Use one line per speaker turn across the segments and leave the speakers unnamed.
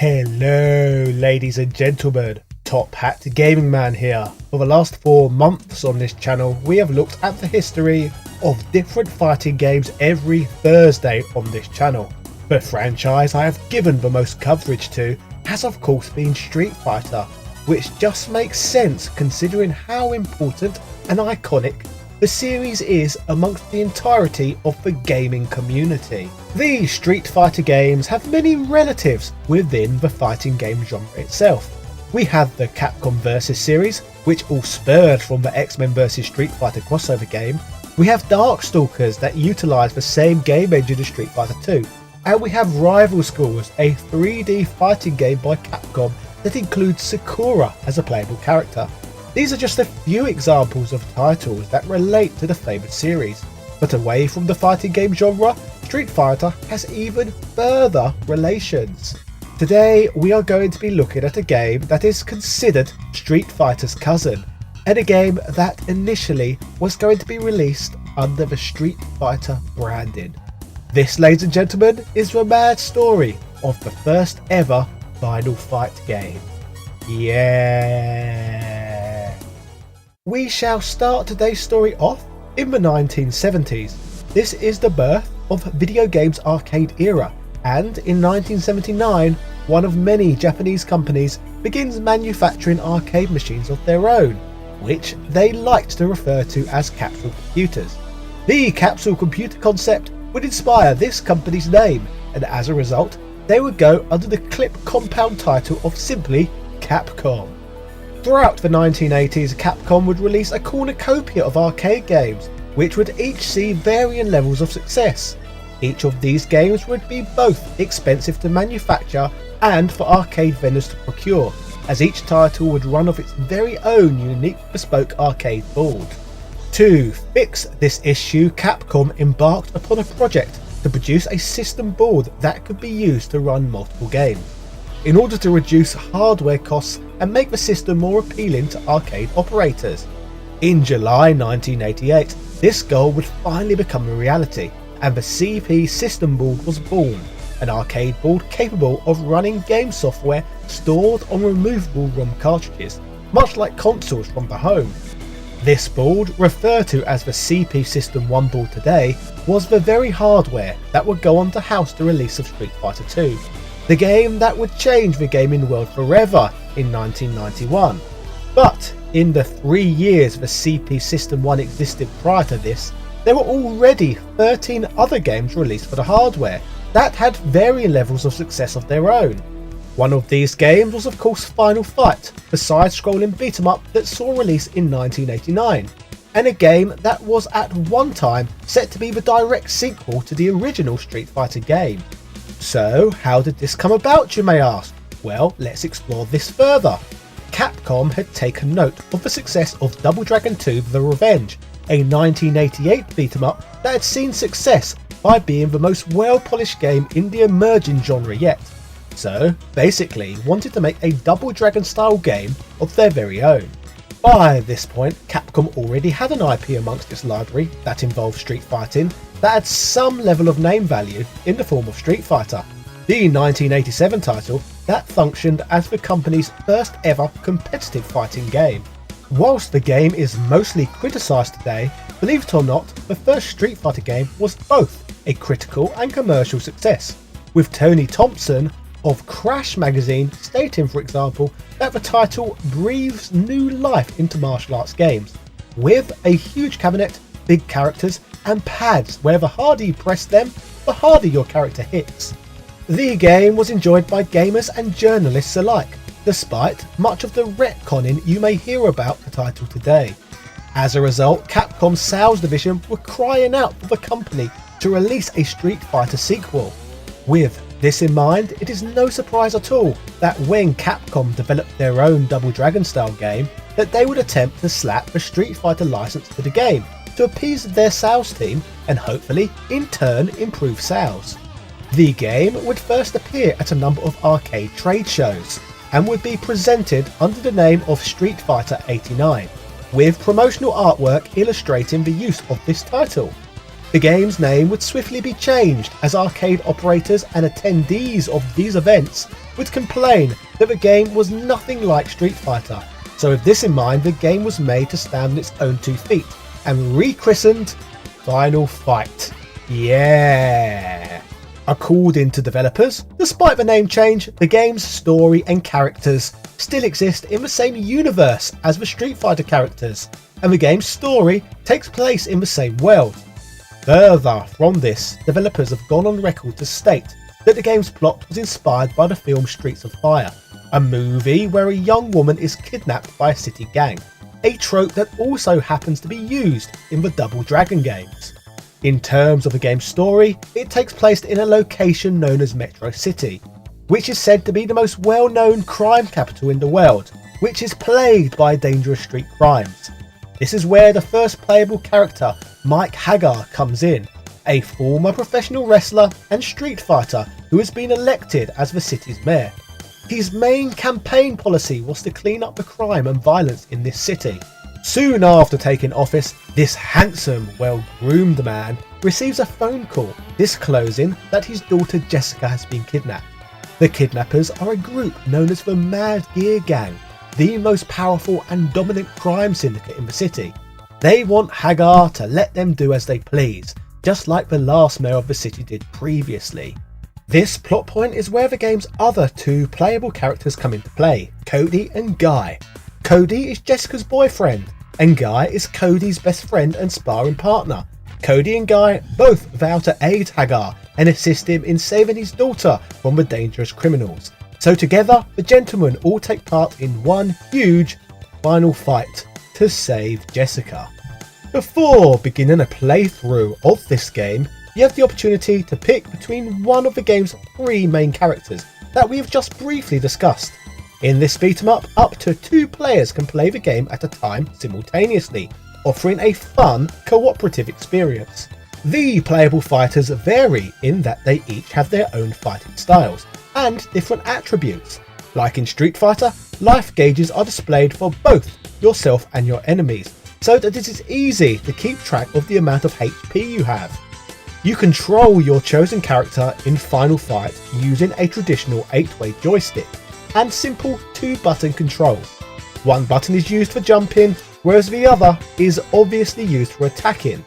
Hello ladies and gentlemen, Top Hat Gaming Man here. For the last 4 months on this channel we have looked at the history of different fighting games every Thursday on this channel. The franchise I have given the most coverage to has of course been Street Fighter, which just makes sense considering how important and iconic the series is amongst the entirety of the gaming community. These Street Fighter games have many relatives within the fighting game genre itself. We have the Capcom vs series, which all spurred from the X-Men vs Street Fighter crossover game. We have Darkstalkers that utilise the same game engine as Street Fighter 2. And we have Rival Schools, a 3D fighting game by Capcom that includes Sakura as a playable character. These are just a few examples of titles that relate to the favoured series, but away from the fighting game genre, Street Fighter has even further relations. Today we are going to be looking at a game that is considered Street Fighter's cousin, and a game that initially was going to be released under the Street Fighter branding. This, ladies and gentlemen, is the mad story of the first ever Final Fight game. Yeah! We shall start today's story off in the 1970s. This is the birth of video games arcade era, and in 1979 one of many Japanese companies begins manufacturing arcade machines of their own, which they liked to refer to as capsule computers. The capsule computer concept would inspire this company's name, and as a result they would go under the clip compound title of simply Capcom. Throughout the 1980s, Capcom would release a cornucopia of arcade games, which would each see varying levels of success. Each of these games would be both expensive to manufacture and for arcade vendors to procure, as each title would run off its very own unique bespoke arcade board. To fix this issue, Capcom embarked upon a project to produce a system board that could be used to run multiple games, in order to reduce hardware costs and make the system more appealing to arcade operators. In July 1988, this goal would finally become a reality, and the CP System Board was born, an arcade board capable of running game software stored on removable ROM cartridges, much like consoles from the home. This board, referred to as the CP System 1 board today, was the very hardware that would go on to house the release of Street Fighter 2. The game that would change the gaming world forever in 1991. But in the 3 years the CP System 1 existed prior to this, there were already 13 other games released for the hardware that had varying levels of success of their own. One of these games was of course Final Fight, the side-scrolling beat-em-up that saw release in 1989, and a game that was at one time set to be the direct sequel to the original Street Fighter game. So how did this come about, you may ask? Well, let's explore this further. Capcom had taken note of the success of Double Dragon 2 The Revenge, a 1988 beat-em-up that had seen success by being the most well-polished game in the emerging genre yet. So basically wanted to make a Double Dragon style game of their very own. By this point, Capcom already had an IP amongst its library that involved street fighting that had some level of name value in the form of Street Fighter, the 1987 title that functioned as the company's first ever competitive fighting game. Whilst the game is mostly criticised today, believe it or not, the first Street Fighter game was both a critical and commercial success, with Tony Thompson of Crash magazine stating, for example, that the title breathes new life into martial arts games, with a huge cabinet, big characters and pads where the harder you press them, the harder your character hits. The game was enjoyed by gamers and journalists alike, despite much of the retconning you may hear about the title today. As a result, Capcom's sales division were crying out for the company to release a Street Fighter sequel. With this in mind, it is no surprise at all that when Capcom developed their own Double Dragon style game, that they would attempt to slap the Street Fighter license to the game to appease their sales team and hopefully in turn improve sales. The game would first appear at a number of arcade trade shows and would be presented under the name of Street Fighter 89, with promotional artwork illustrating the use of this title. The game's name would swiftly be changed as arcade operators and attendees of these events would complain that the game was nothing like Street Fighter. So with this in mind, the game was made to stand on its own 2 feet and rechristened Final Fight. Yeah! According to developers, despite the name change, the game's story and characters still exist in the same universe as the Street Fighter characters, and the game's story takes place in the same world. Further from this, developers have gone on record to state that the game's plot was inspired by the film Streets of Fire, a movie where a young woman is kidnapped by a city gang, a trope that also happens to be used in the Double Dragon games. In terms of the game's story, it takes place in a location known as Metro City, which is said to be the most well-known crime capital in the world, which is plagued by dangerous street crimes. This is where the first playable character, Mike Hagar, comes in, a former professional wrestler and street fighter who has been elected as the city's mayor. His main campaign policy was to clean up the crime and violence in this city. Soon after taking office, this handsome, well-groomed man receives a phone call disclosing that his daughter Jessica has been kidnapped. The kidnappers are a group known as the Mad Gear Gang, the most powerful and dominant crime syndicate in the city. They want Hagar to let them do as they please, just like the last mayor of the city did previously. This plot point is where the game's other 2 playable characters come into play, Cody and Guy. Cody is Jessica's boyfriend, and Guy is Cody's best friend and sparring partner. Cody and Guy both vow to aid Hagar and assist him in saving his daughter from the dangerous criminals. So together, the gentlemen all take part in one huge final fight to save Jessica. Before beginning a playthrough of this game, you have the opportunity to pick between one of the game's 3 main characters that we have just briefly discussed. In this beat 'em up to 2 players can play the game at a time simultaneously, offering a fun, cooperative experience. The playable fighters vary in that they each have their own fighting styles and different attributes. Like in Street Fighter, life gauges are displayed for both yourself and your enemies, so that it is easy to keep track of the amount of HP you have. You control your chosen character in Final Fight using a traditional 8-way joystick and simple 2-button controls. One button is used for jumping, whereas the other is obviously used for attacking.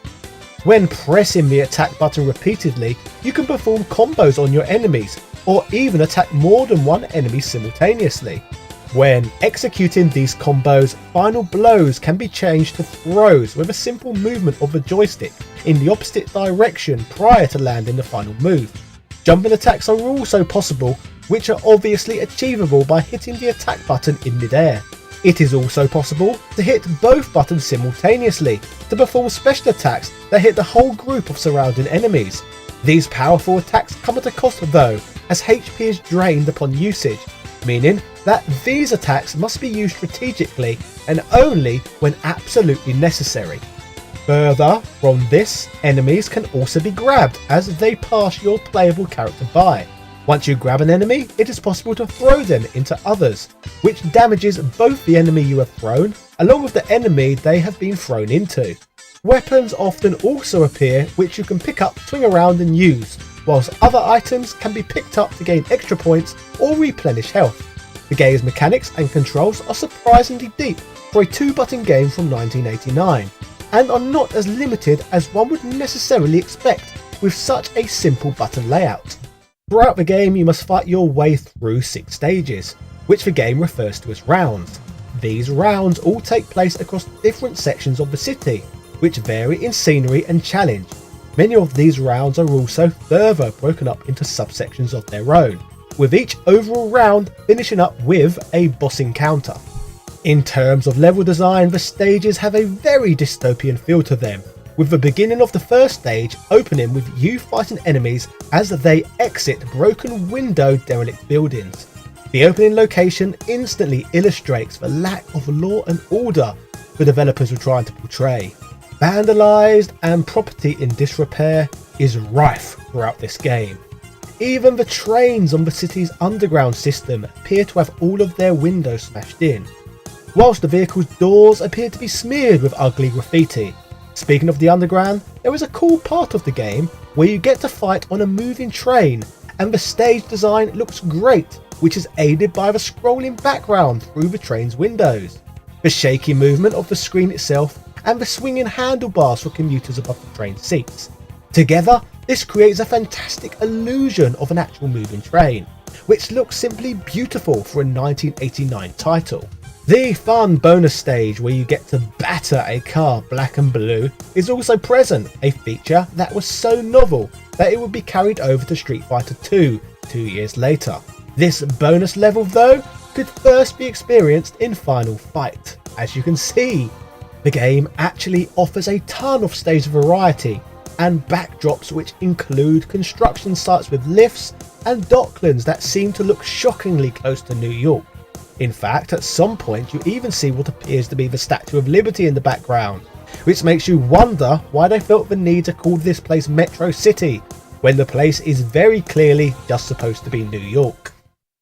When pressing the attack button repeatedly, you can perform combos on your enemies, or even attack more than one enemy simultaneously. When executing these combos, final blows can be changed to throws with a simple movement of the joystick in the opposite direction prior to landing the final move. Jumping attacks are also possible, which are obviously achievable by hitting the attack button in midair. It is also possible to hit both buttons simultaneously to perform special attacks that hit the whole group of surrounding enemies. These powerful attacks come at a cost though, as HP is drained upon usage, meaning that these attacks must be used strategically and only when absolutely necessary. Further from this, enemies can also be grabbed as they pass your playable character by. Once you grab an enemy, it is possible to throw them into others, which damages both the enemy you have thrown along with the enemy they have been thrown into. Weapons often also appear which you can pick up, swing around and use, whilst other items can be picked up to gain extra points or replenish health. The game's mechanics and controls are surprisingly deep for a 2-button game from 1989, and are not as limited as one would necessarily expect with such a simple button layout. Throughout the game you must fight your way through 6 stages, which the game refers to as rounds. These rounds all take place across different sections of the city, which vary in scenery and challenge. Many of these rounds are also further broken up into subsections of their own, with each overall round finishing up with a boss encounter. In terms of level design, the stages have a very dystopian feel to them, with the beginning of the first stage opening with you fighting enemies as they exit broken window derelict buildings. The opening location instantly illustrates the lack of law and order the developers were trying to portray. Vandalised and property in disrepair is rife throughout this game. Even the trains on the city's underground system appear to have all of their windows smashed in, whilst the vehicle's doors appear to be smeared with ugly graffiti. Speaking of the underground, there is a cool part of the game where you get to fight on a moving train, and the stage design looks great which is aided by the scrolling background through the train's windows, the shaky movement of the screen itself, and the swinging handlebars for commuters above the train seats. Together, this creates a fantastic illusion of an actual moving train, which looks simply beautiful for a 1989 title. The fun bonus stage where you get to batter a car black and blue is also present, a feature that was so novel that it would be carried over to Street Fighter 2 2 years later. This bonus level though could first be experienced in Final Fight. As you can see, the game actually offers a ton of stage variety and backdrops which include construction sites with lifts and docklands that seem to look shockingly close to New York. In fact, at some point you even see what appears to be the Statue of Liberty in the background, which makes you wonder why they felt the need to call this place Metro City, when the place is very clearly just supposed to be New York.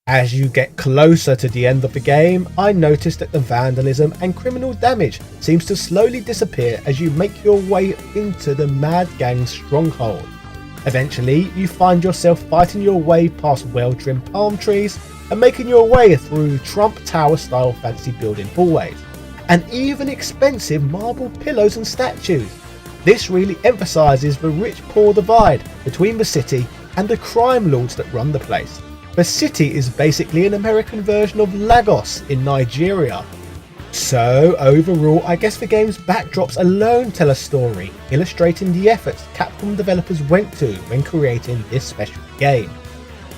As you get closer to the end of the game, I noticed that the vandalism and criminal damage seems to slowly disappear as you make your way into the Mad Gang's stronghold. Eventually, you find yourself fighting your way past well-trimmed palm trees and making your way through Trump Tower style fancy building hallways, and even expensive marble pillows and statues. This really emphasises the rich-poor divide between the city and the crime lords that run the place. The city is basically an American version of Lagos in Nigeria. So overall, I guess the game's backdrops alone tell a story, illustrating the efforts Capcom developers went to when creating this special game.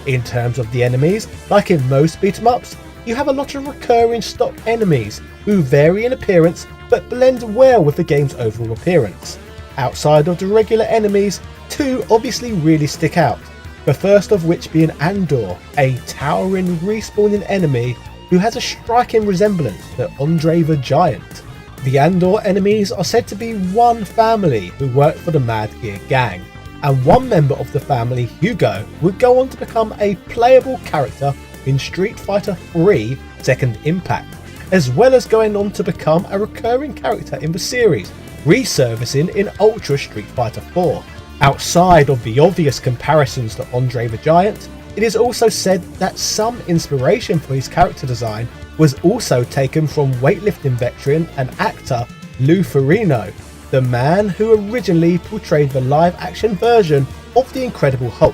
In terms of the enemies, like in most beat-em-ups, you have a lot of recurring stock enemies who vary in appearance but blend well with the game's overall appearance. Outside of the regular enemies, two obviously really stick out, the first of which being Andor, a towering respawning enemy who has a striking resemblance to Andre the Giant. The Andor enemies are said to be one family who worked for the Mad Gear Gang, and one member of the family, Hugo, would go on to become a playable character in Street Fighter III Second Impact, as well as going on to become a recurring character in the series, resurfacing in Ultra Street Fighter 4. Outside of the obvious comparisons to Andre the Giant, it is also said that some inspiration for his character design was also taken from weightlifting veteran and actor Lou Ferrigno, the man who originally portrayed the live-action version of the Incredible Hulk.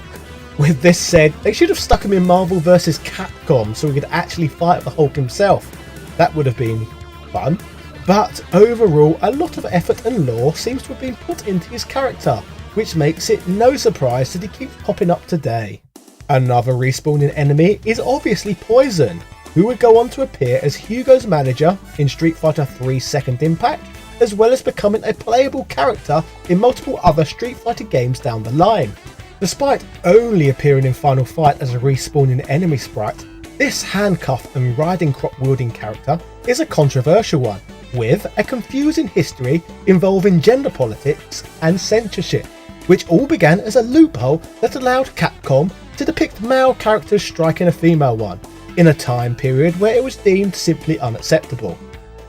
With this said, they should have stuck him in Marvel vs Capcom so he could actually fight the Hulk himself. That would have been fun. But overall, a lot of effort and lore seems to have been put into his character, which makes it no surprise that he keeps popping up today. Another respawning enemy is obviously Poison, who would go on to appear as Hugo's manager in Street Fighter III Second Impact, as well as becoming a playable character in multiple other Street Fighter games down the line. Despite only appearing in Final Fight as a respawning enemy sprite, this handcuff and riding crop wielding character is a controversial one, with a confusing history involving gender politics and censorship, which all began as a loophole that allowed Capcom to depict male characters striking a female one, in a time period where it was deemed simply unacceptable.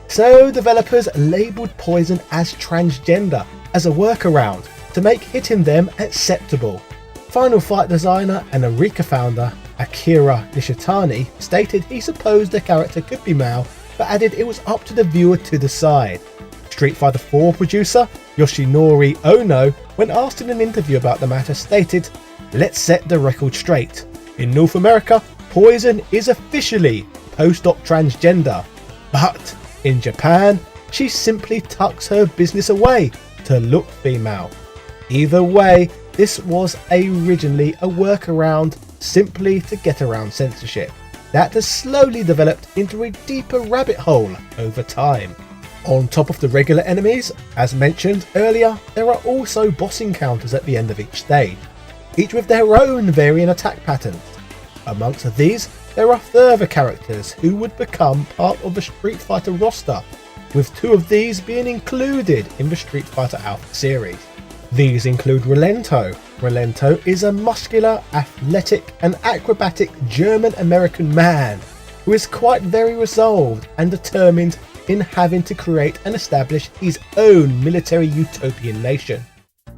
So developers labelled Poison as transgender as a workaround to make hitting them acceptable. Final Fight designer and Eureka founder Akira Nishitani stated he supposed the character could be male, but added it was up to the viewer to decide. Street Fighter 4 producer Yoshinori Ono, when asked in an interview about the matter, stated, "Let's set the record straight. In North America, Poison is officially post-op transgender, but in Japan, she simply tucks her business away to look female." Either way, this was originally a workaround simply to get around censorship that has slowly developed into a deeper rabbit hole over time. On top of the regular enemies, as mentioned earlier, there are also boss encounters at the end of each stage, each with their own varying attack patterns. Amongst these, there are further characters who would become part of the Street Fighter roster, with two of these being included in the Street Fighter Alpha series. These include Rolento. Rolento is a muscular, athletic and acrobatic German-American man who is quite very resolved and determined in having to create and establish his own military utopian nation.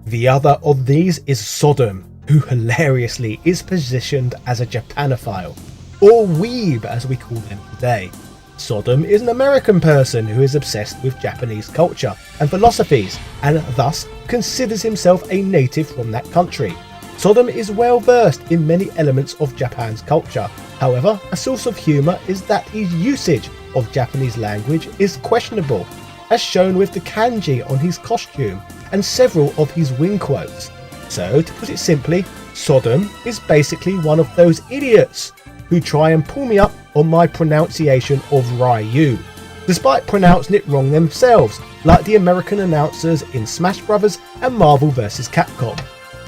The other of these is Sodom, who hilariously is positioned as a Japanophile. or weeb as we call them today. Sodom is an American person who is obsessed with Japanese culture and philosophies, and thus considers himself a native from that country. Sodom is well versed in many elements of Japan's culture. However, a source of humour is that his usage of Japanese language is questionable, as shown with the kanji on his costume and several of his wing quotes. So, to put it simply, Sodom is basically one of those idiots who try and pull me up on my pronunciation of Ryu, despite pronouncing it wrong themselves, like the American announcers in Smash Bros. And Marvel vs. Capcom.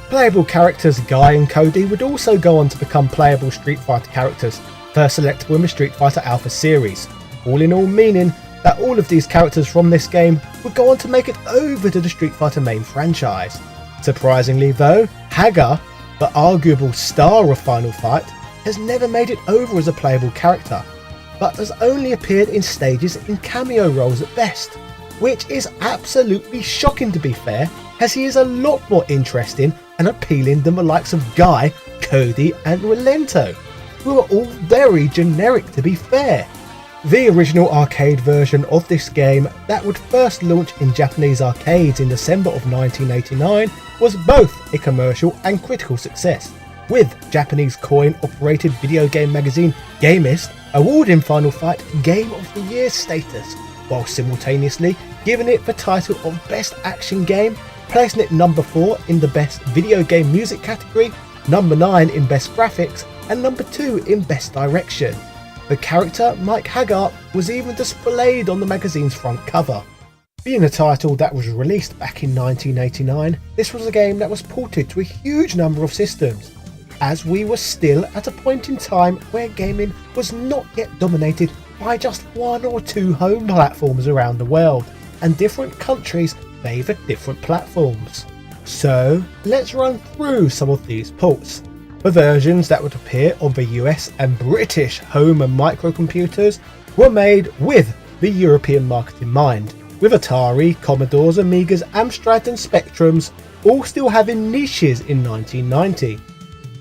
Playable characters Guy and Cody would also go on to become playable Street Fighter characters, first selectable in the Street Fighter Alpha series, all in all meaning that all of these characters from this game would go on to make it over to the Street Fighter main franchise. Surprisingly though, Hagar, the arguable star of Final Fight, has never made it over as a playable character, but has only appeared in stages in cameo roles at best, which is absolutely shocking to be fair, as he is a lot more interesting and appealing than the likes of Guy, Cody and Relento, who are all very generic to be fair. The original arcade version of this game that would first launch in Japanese arcades in December of 1989 was both a commercial and critical success, with Japanese coin-operated video game magazine Gamist awarding Final Fight Game of the Year status, while simultaneously giving it the title of Best Action Game, placing it number 4 in the Best Video Game Music category, number 9 in Best Graphics, and number 2 in Best Direction. The character Mike Hagar was even displayed on the magazine's front cover. Being a title that was released back in 1989, this was a game that was ported to a huge number of systems, as we were still at a point in time where gaming was not yet dominated by just 1 or 2 home platforms around the world, and different countries favoured different platforms. So let's run through some of these ports. The versions that would appear on the US and British home and microcomputers were made with the European market in mind, with Atari, Commodores, Amigas, Amstrad and Spectrums all still having niches in 1990.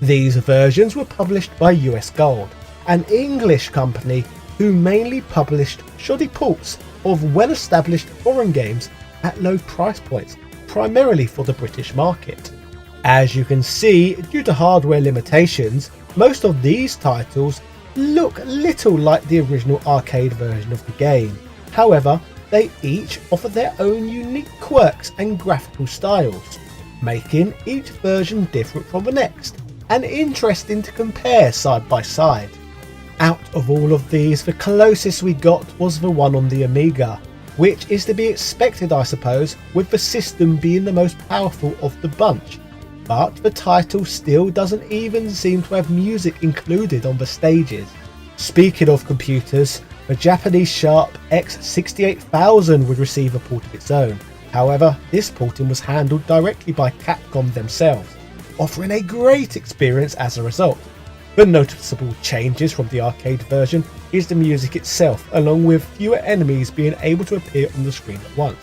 These versions were published by US Gold, an English company who mainly published shoddy ports of well-established foreign games at low price points, primarily for the British market. As you can see, due to hardware limitations, most of these titles look little like the original arcade version of the game. However, they each offer their own unique quirks and graphical styles, making each version different from the next, and interesting to compare side by side. Out of all of these, the closest we got was the one on the Amiga, which is to be expected I suppose, with the system being the most powerful of the bunch, but the title still doesn't even seem to have music included on the stages. Speaking of computers, the Japanese Sharp X68000 would receive a port of its own. However, this porting was handled directly by Capcom themselves, offering a great experience as a result. The noticeable changes from the arcade version is the music itself, along with fewer enemies being able to appear on the screen at once,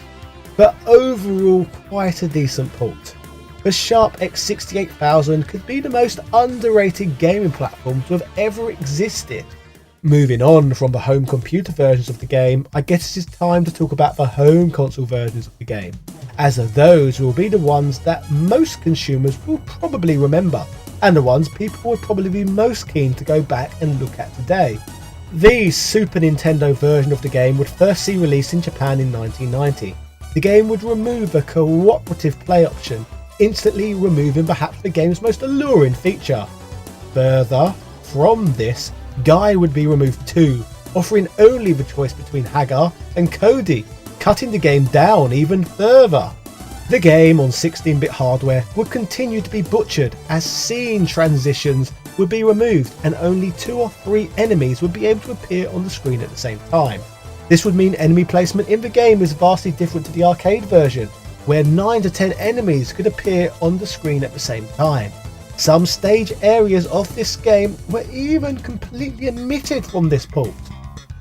but overall quite a decent port. The Sharp X68000 could be the most underrated gaming platform to have ever existed. Moving on from the home computer versions of the game, I guess it is time to talk about the home console versions of the game, as those will be the ones that most consumers will probably remember, and the ones people would probably be most keen to go back and look at today. The Super Nintendo version of the game would first see release in Japan in 1990. The game would remove the cooperative play option, instantly removing perhaps the game's most alluring feature. Further from this, Guy would be removed too, offering only the choice between Hagar and Cody, cutting the game down even further. The game on 16-bit hardware would continue to be butchered as scene transitions would be removed and only 2 or 3 enemies would be able to appear on the screen at the same time. This would mean enemy placement in the game is vastly different to the arcade version, where 9 to 10 enemies could appear on the screen at the same time. Some stage areas of this game were even completely omitted from this port.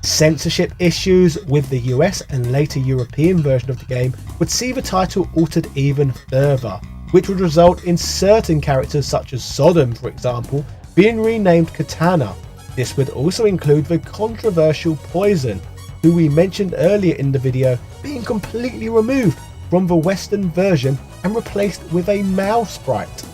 Censorship issues with the US and later European version of the game would see the title altered even further, which would result in certain characters such as Sodom, for example, being renamed Katana, This would also include the controversial Poison, who we mentioned earlier in the video, being completely removed from the Western version and replaced with a Mao sprite.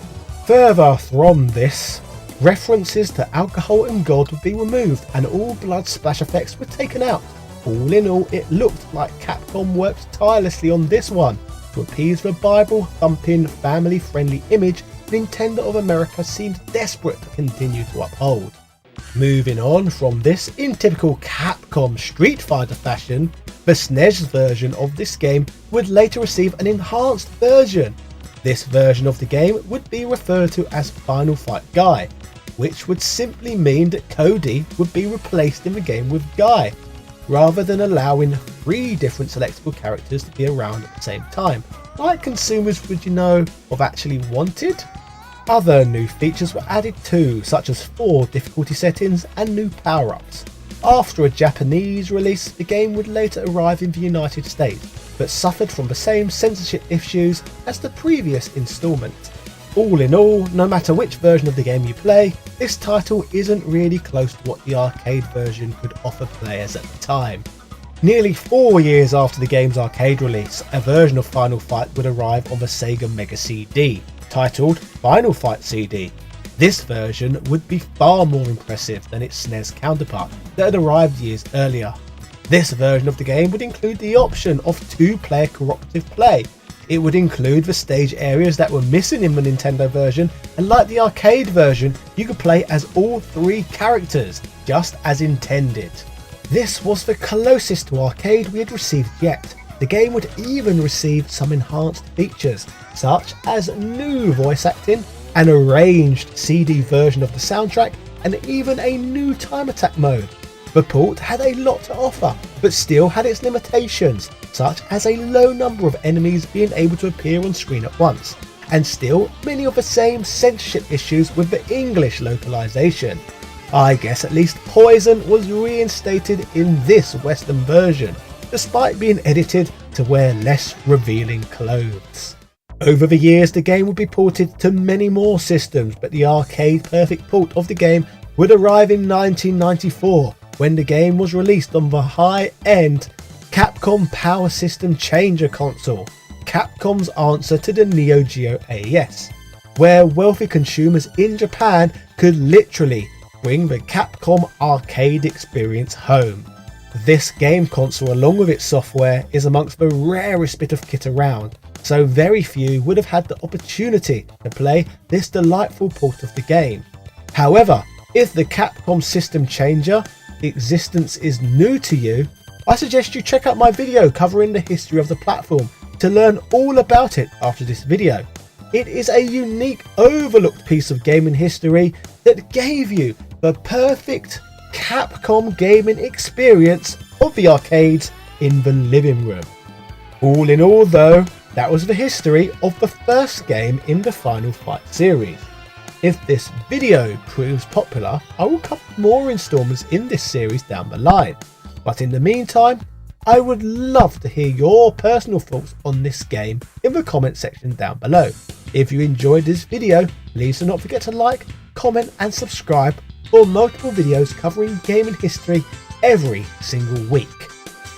Further from this, references to alcohol and God would be removed and all blood splash effects were taken out. All in all, it looked like Capcom worked tirelessly on this one to appease the Bible-thumping, family-friendly image Nintendo of America seemed desperate to continue to uphold. Moving on from this in typical Capcom Street Fighter fashion, the SNES version of this game would later receive an enhanced version. This version of the game would be referred to as Final Fight Guy, which would simply mean that Cody would be replaced in the game with Guy, rather than allowing 3 different selectable characters to be around at the same time, like consumers would have actually wanted. Other new features were added too, such as 4 difficulty settings and new power-ups. After a Japanese release, the game would later arrive in the United States, but suffered from the same censorship issues as the previous installment. All in all, no matter which version of the game you play, this title isn't really close to what the arcade version could offer players at the time. Nearly 4 years after the game's arcade release, a version of Final Fight would arrive on the Sega Mega CD, titled Final Fight CD. This version would be far more impressive than its SNES counterpart that had arrived years earlier. This version of the game would include the option of 2-player cooperative play. It would include the stage areas that were missing in the Nintendo version, and like the arcade version, you could play as all 3 characters, just as intended. This was the closest to arcade we had received yet. The game would even receive some enhanced features, such as new voice acting, an arranged CD version of the soundtrack, and even a new time attack mode. The port had a lot to offer, but still had its limitations, such as a low number of enemies being able to appear on screen at once, and still many of the same censorship issues with the English localization. I guess at least Poison was reinstated in this Western version, despite being edited to wear less revealing clothes. Over the years, the game would be ported to many more systems, but the arcade perfect port of the game would arrive in 1994, when the game was released on the high-end Capcom Power System Changer console, Capcom's answer to the Neo Geo AES, where wealthy consumers in Japan could literally bring the Capcom arcade experience home. This game console, along with its software, is amongst the rarest bit of kit around, so very few would have had the opportunity to play this delightful port of the game. However, if the Capcom System Changer existence is new to you, I suggest you check out my video covering the history of the platform to learn all about it after this video. It is a unique, overlooked piece of gaming history that gave you the perfect Capcom gaming experience of the arcades in the living room. All in all though, that was the history of the first game in the Final Fight series. If this video proves popular, I will cover more installments in this series down the line. But in the meantime, I would love to hear your personal thoughts on this game in the comment section down below. If you enjoyed this video, please do not forget to like, comment and subscribe for multiple videos covering gaming history every single week.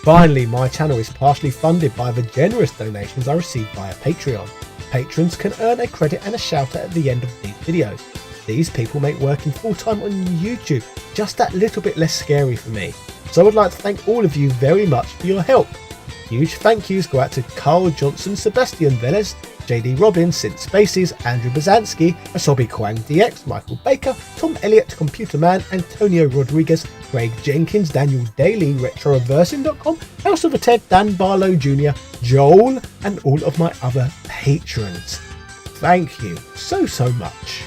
Finally, my channel is partially funded by the generous donations I receive via Patreon. Patrons can earn a credit and a shout out at the end of these videos. These people make working full time on YouTube just that little bit less scary for me. So I would like to thank all of you very much for your help. Huge thank yous go out to Carl Johnson, Sebastian Velez, JD Robbins, Synth Spaces, Andrew Bazansky, Asobi Kwang DX, Michael Baker, Tom Elliott, Computer Man, Antonio Rodriguez, Craig Jenkins, Daniel Daly, RetroReversing.com, House of a Ted, Dan Barlow Jr., Joel, and all of my other patrons. Thank you so much.